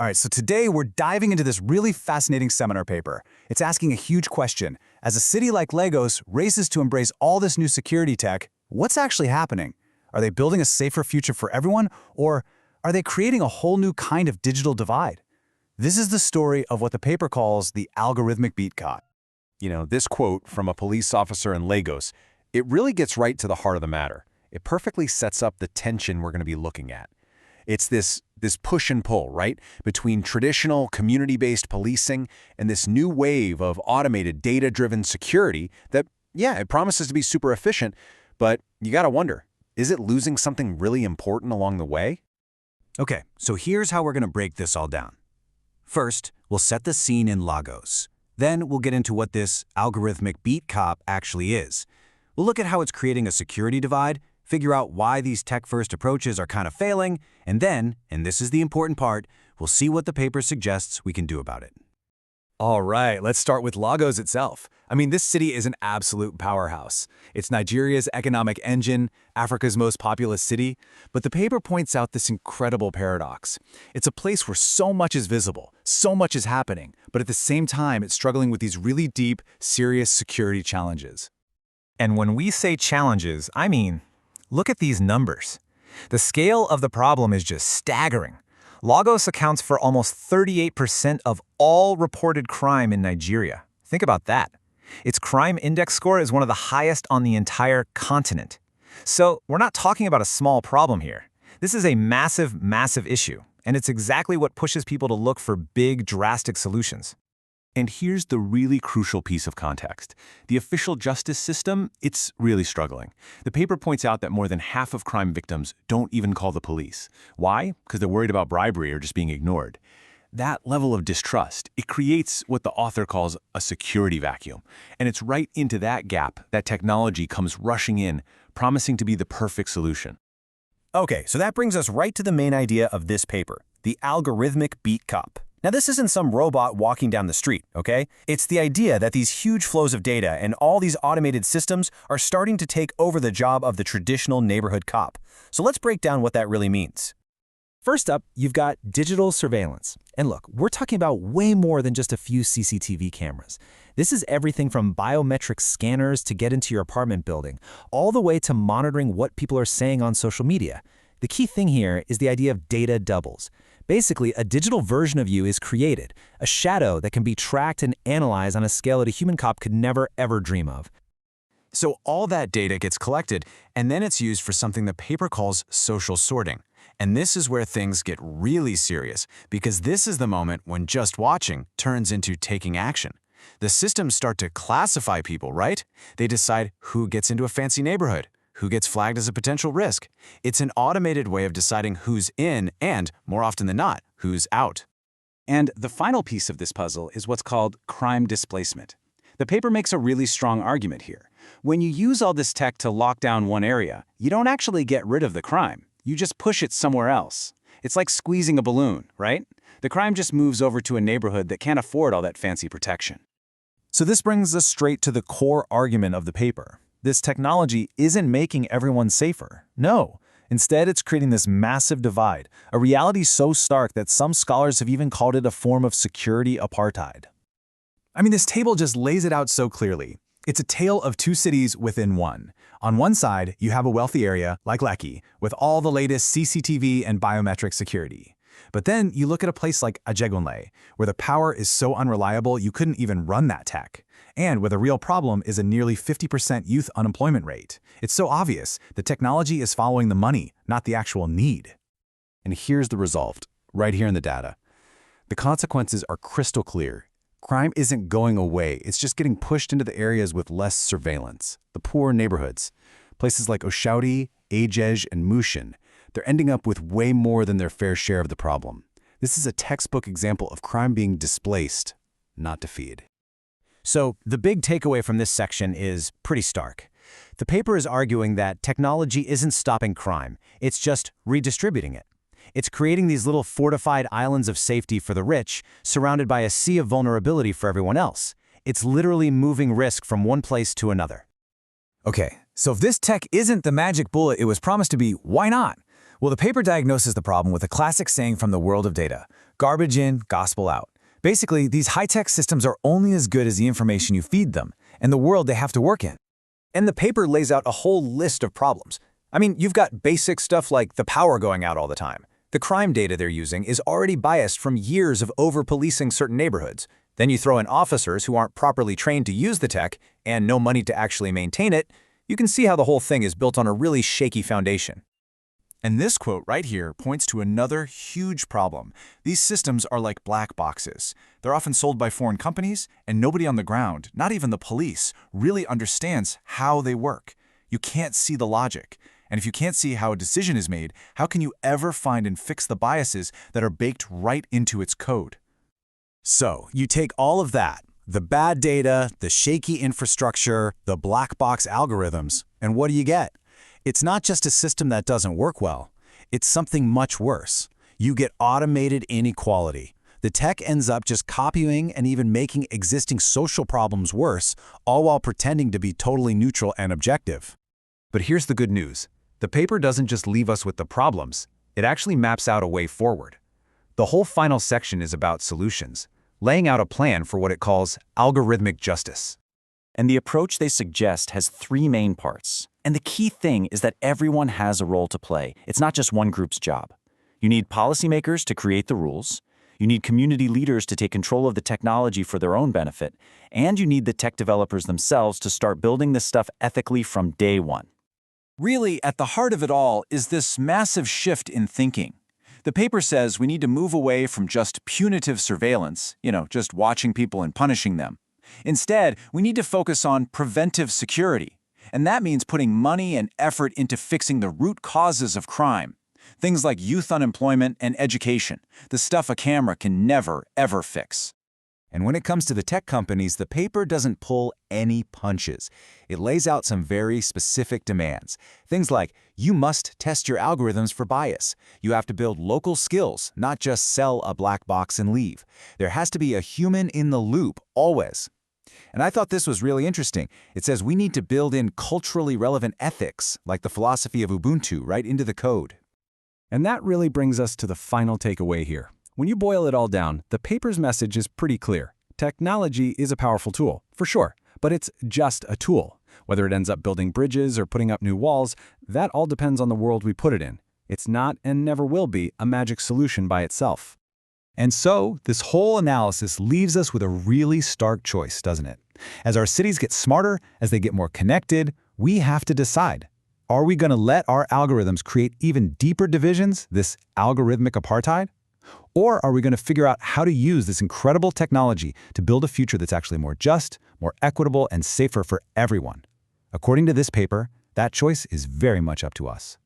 All right, so today we're diving into this really fascinating seminar paper. It's asking a huge question. As a city like Lagos races to embrace all this new security tech, what's actually happening? Are they building a safer future for everyone, or are they creating a whole new kind of digital divide? This is the story of what the paper calls the Algorithmic Beat Cop. This quote from a police officer in Lagos, it really gets right to the heart of the matter. It perfectly sets up the tension we're going to be looking at. It's this push and pull, right, between traditional community-based policing and this new wave of automated data-driven security that, yeah, it promises to be super efficient, but you gotta wonder, is it losing something really important along the way? Okay, so here's how we're going to break this all down. First, we'll set the scene in Lagos. Then we'll get into what this Algorithmic Beat Cop actually is. We'll look at how it's creating a security divide, figure out why these tech-first approaches are kind of failing, and then, and this is the important part, we'll see what the paper suggests we can do about it. All right, let's start with Lagos itself. This city is an absolute powerhouse. It's Nigeria's economic engine, Africa's most populous city, but the paper points out this incredible paradox. It's a place where so much is visible, so much is happening, but at the same time, it's struggling with these really deep, serious security challenges. And when we say challenges, look at these numbers. The scale of the problem is just staggering. Lagos accounts for almost 38% of all reported crime in Nigeria. Think about that. Its crime index score is one of the highest on the entire continent. So we're not talking about a small problem here. This is a massive, massive issue, and it's exactly what pushes people to look for big, drastic solutions. And here's the really crucial piece of context. The official justice system, it's really struggling. The paper points out that more than half of crime victims don't even call the police. Why? Because they're worried about bribery or just being ignored. That level of distrust, it creates what the author calls a security vacuum. And it's right into that gap that technology comes rushing in, promising to be the perfect solution. Okay, so that brings us right to the main idea of this paper, the Algorithmic Beat Cop. Now, this isn't some robot walking down the street, okay? It's the idea that these huge flows of data and all these automated systems are starting to take over the job of the traditional neighborhood cop. So let's break down what that really means. First up, you've got digital surveillance. And look, we're talking about way more than just a few CCTV cameras. This is everything from biometric scanners to get into your apartment building, all the way to monitoring what people are saying on social media. The key thing here is the idea of data doubles. Basically, a digital version of you is created, a shadow that can be tracked and analyzed on a scale that a human cop could never, ever dream of. So all that data gets collected, and then it's used for something the paper calls social sorting. And this is where things get really serious, because this is the moment when just watching turns into taking action. The systems start to classify people, right? They decide who gets into a fancy neighborhood, who gets flagged as a potential risk. It's an automated way of deciding who's in and, more often than not, who's out. And the final piece of this puzzle is what's called crime displacement. The paper makes a really strong argument here. When you use all this tech to lock down one area, you don't actually get rid of the crime. You just push it somewhere else. It's like squeezing a balloon, right? The crime just moves over to a neighborhood that can't afford all that fancy protection. So this brings us straight to the core argument of the paper. This technology isn't making everyone safer. No. Instead, it's creating this massive divide, a reality so stark that some scholars have even called it a form of security apartheid. This table just lays it out so clearly. It's a tale of two cities within one. On one side, you have a wealthy area, like Lekki, with all the latest CCTV and biometric security. But then you look at a place like Ajegunle, where the power is so unreliable you couldn't even run that tech. And where the real problem is a nearly 50% youth unemployment rate. It's so obvious. The technology is following the money, not the actual need. And here's the result, right here in the data. The consequences are crystal clear. Crime isn't going away, it's just getting pushed into the areas with less surveillance. The poor neighborhoods, places like Oshodi, Ajeje, and Mushin, they're ending up with way more than their fair share of the problem. This is a textbook example of crime being displaced, not defeated. So the big takeaway from this section is pretty stark. The paper is arguing that technology isn't stopping crime, it's just redistributing it. It's creating these little fortified islands of safety for the rich, surrounded by a sea of vulnerability for everyone else. It's literally moving risk from one place to another. Okay, so if this tech isn't the magic bullet it was promised to be, why not? Well, the paper diagnoses the problem with a classic saying from the world of data: garbage in, gospel out. Basically, these high-tech systems are only as good as the information you feed them and the world they have to work in. And the paper lays out a whole list of problems. I mean, you've got basic stuff like the power going out all the time. The crime data they're using is already biased from years of over-policing certain neighborhoods. Then you throw in officers who aren't properly trained to use the tech and no money to actually maintain it. You can see how the whole thing is built on a really shaky foundation. And this quote right here points to another huge problem. These systems are like black boxes. They're often sold by foreign companies, and nobody on the ground, not even the police, really understands how they work. You can't see the logic. And if you can't see how a decision is made, how can you ever find and fix the biases that are baked right into its code? So, you take all of that, the bad data, the shaky infrastructure, the black box algorithms, and what do you get? It's not just a system that doesn't work well. It's something much worse. You get automated inequality. The tech ends up just copying and even making existing social problems worse, all while pretending to be totally neutral and objective. But here's the good news. The paper doesn't just leave us with the problems. It actually maps out a way forward. The whole final section is about solutions, laying out a plan for what it calls algorithmic justice. And the approach they suggest has three main parts. And the key thing is that everyone has a role to play. It's not just one group's job. You need policymakers to create the rules. You need community leaders to take control of the technology for their own benefit. And you need the tech developers themselves to start building this stuff ethically from day one. Really, at the heart of it all is this massive shift in thinking. The paper says we need to move away from just punitive surveillance, just watching people and punishing them. Instead, we need to focus on preventive security. And that means putting money and effort into fixing the root causes of crime. Things like youth unemployment and education, the stuff a camera can never, ever fix. And when it comes to the tech companies, the paper doesn't pull any punches. It lays out some very specific demands. Things like, you must test your algorithms for bias. You have to build local skills, not just sell a black box and leave. There has to be a human in the loop, always. And I thought this was really interesting. It says we need to build in culturally relevant ethics, like the philosophy of Ubuntu, right into the code. And that really brings us to the final takeaway here. When you boil it all down, the paper's message is pretty clear. Technology is a powerful tool, for sure, but it's just a tool. Whether it ends up building bridges or putting up new walls, that all depends on the world we put it in. It's not and never will be a magic solution by itself. And so, this whole analysis leaves us with a really stark choice, doesn't it? As our cities get smarter, as they get more connected, we have to decide. Are we going to let our algorithms create even deeper divisions, this algorithmic apartheid? Or are we going to figure out how to use this incredible technology to build a future that's actually more just, more equitable, and safer for everyone? According to this paper, that choice is very much up to us.